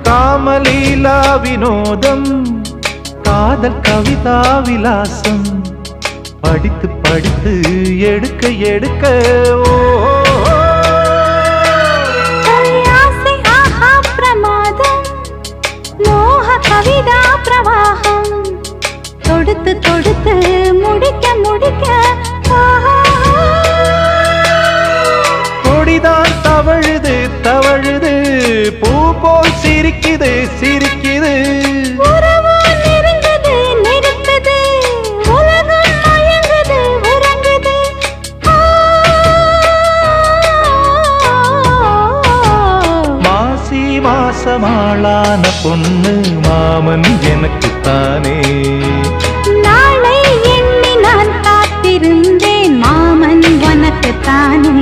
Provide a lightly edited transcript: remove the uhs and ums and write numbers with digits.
காமலீலா வினோதம் காதல் கவிதா விலாசம் படித்து படித்து எடுக்க எடுக்க ஓ ஆசை ஆஹா பிரமாதம் மோக கவிதா பிரவாகம் தொடுத்து தொடுத்து முடிக்க முடிக்க கொடிதான் தவழுது தவழுது பூ போல் சிரிக்குது சிரிக்குது மாசமாளான பொண்ணு மாமன் எனக்குத்தானே நாளை எண்ணி நான் காத்திருந்தேன் மாமன் உனக்குத்தானே